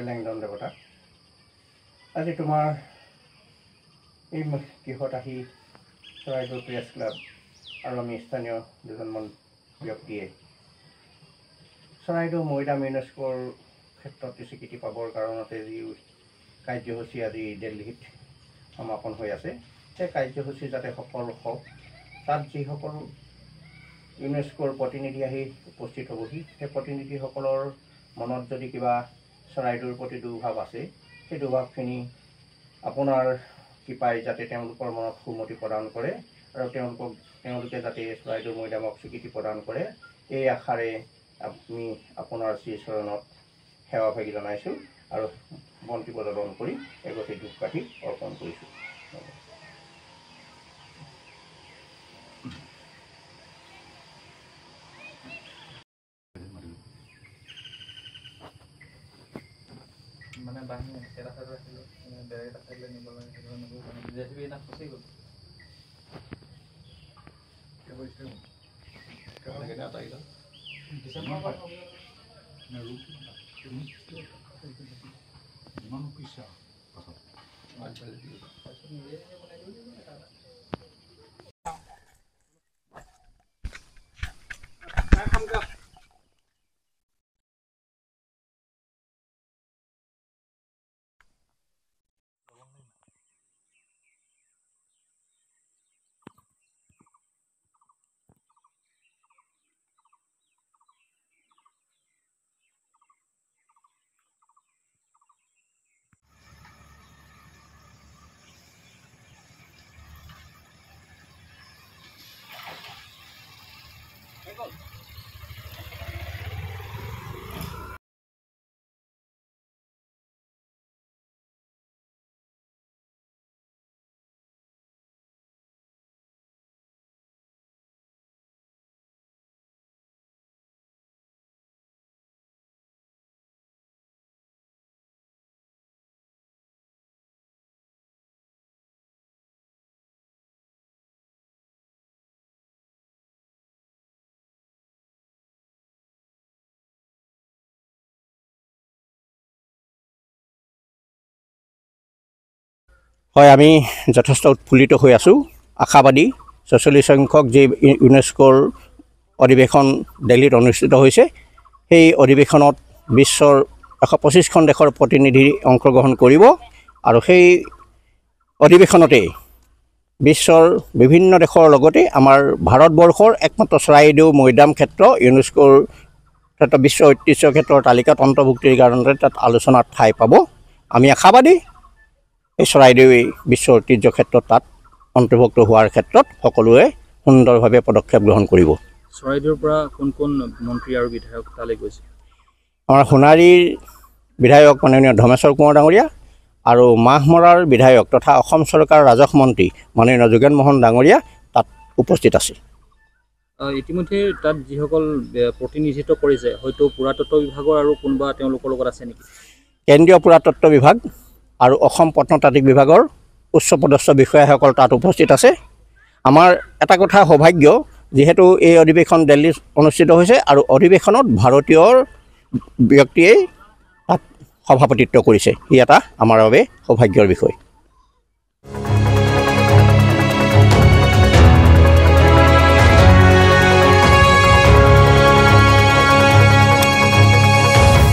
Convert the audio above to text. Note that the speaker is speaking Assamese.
লেংডন দেৱতা আজি তোমাৰ এই গৃহত আহি চৰাইদেউ প্ৰেছ ক্লাব আৰু আমি স্থানীয় দুজনমান ব্যক্তিয়ে চৰাইদেউ মৈদাম ইউনেস্কোৰ ক্ষেত্ৰত স্বীকৃতি পাবৰ কাৰণতে যি কাৰ্যসূচী আজি দিল্লীত সমাপন হৈ আছে সেই কাৰ্যসূচী যাতে সফল হওক তাত যিসকল ইউনেস্কোৰ প্ৰতিনিধি আহি উপস্থিত হ'বহি সেই প্ৰতিনিধিসকলৰ মনত যদি কিবা চৰাইদেউৰ প্ৰতি দুৰ্ভাৱ আছে সেই দুৰ্ভাৱখিনি আপোনাৰ কৃপাই যাতে তেওঁলোকৰ মনত সুমতি প্ৰদান কৰে আৰু তেওঁলোকে যাতে চৰাইদেউ মৈদামক স্বীকৃতি প্ৰদান কৰে এই আশাৰে আমি আপোনাৰ শ্ৰীচৰণত সেৱা ভাগি জনাইছোঁ আৰু বন্তি প্ৰজ্বলন কৰি এগছি ধূপকাঠি অৰ্পণ কৰিছোঁ। মানে বাহিনী এটা চাইড ৰাখিলোঁ বেলেগ এটা চাইডলৈ নিব লাগে সেইটো নগ'ল জেচিবি এটা ফচি গ'ল হয়, আমি যথেষ্ট উৎফুল্লিত হৈ আছোঁ, আশাবাদী ৪৬ সংখ্যক যি ইউনেস্কোৰ অধিৱেশন দিল্লীত অনুষ্ঠিত হৈছে সেই অধিৱেশনত বিশ্বৰ ১২৫খন দেশৰ প্ৰতিনিধি অংশগ্ৰহণ কৰিব আৰু সেই অধিৱেশনতেই বিশ্বৰ বিভিন্ন দেশৰ লগতে আমাৰ ভাৰতবৰ্ষৰ একমাত্ৰ চৰাইদেউ মৈদাম ক্ষেত্ৰ ইউনেস্কোৰ ক্ষেত্ৰত বিশ্ব ঐতিহ্য ক্ষেত্ৰৰ তালিকাত অন্তৰ্ভুক্তিৰ কাৰণে তাত আলোচনাৰ ঠাই পাব। আমি আশাবাদী এই চৰাইদেউ বিশ্ব ঐতিহ্য ক্ষেত্ৰত তাত অন্তৰ্ভুক্ত হোৱাৰ ক্ষেত্ৰত সকলোৱে সুন্দৰভাৱে পদক্ষেপ গ্ৰহণ কৰিব। চৰাইদেউৰ পৰা কোন কোন মন্ত্ৰী আৰু বিধায়ক তালৈ গৈছে? আমাৰ সোণাৰীৰ বিধায়ক মাননীয় ধৰ্মেশ্বৰ কোঁৱৰ ডাঙৰীয়া আৰু মাহমৰাৰ বিধায়ক তথা অসম চৰকাৰৰ ৰাজহ মন্ত্ৰী মাননীয় যোগেন মোহন ডাঙৰীয়া তাত উপস্থিত আছে। ইতিমধ্যে তাত যিসকল প্ৰতিনিধিত্ব কৰিছে হয়তো পুৰাতত্ব বিভাগৰ আৰু কোনোবা তেওঁলোকৰ লগত আছে নেকি? কেন্দ্ৰীয় পুৰাতত্ব বিভাগ আৰু অসম প্ৰত্নতাত্ত্বিক বিভাগৰ উচ্চপদস্থ বিষয়াসকল তাত উপস্থিত আছে। আমাৰ এটা কথা সৌভাগ্য, যিহেতু এই অধিৱেশন দিল্লীত অনুষ্ঠিত হৈছে আৰু অধিৱেশনত ভাৰতীয় ব্যক্তিয়ে তাত সভাপতিত্ব কৰিছে, ই এটা আমাৰ বাবে সৌভাগ্যৰ বিষয়।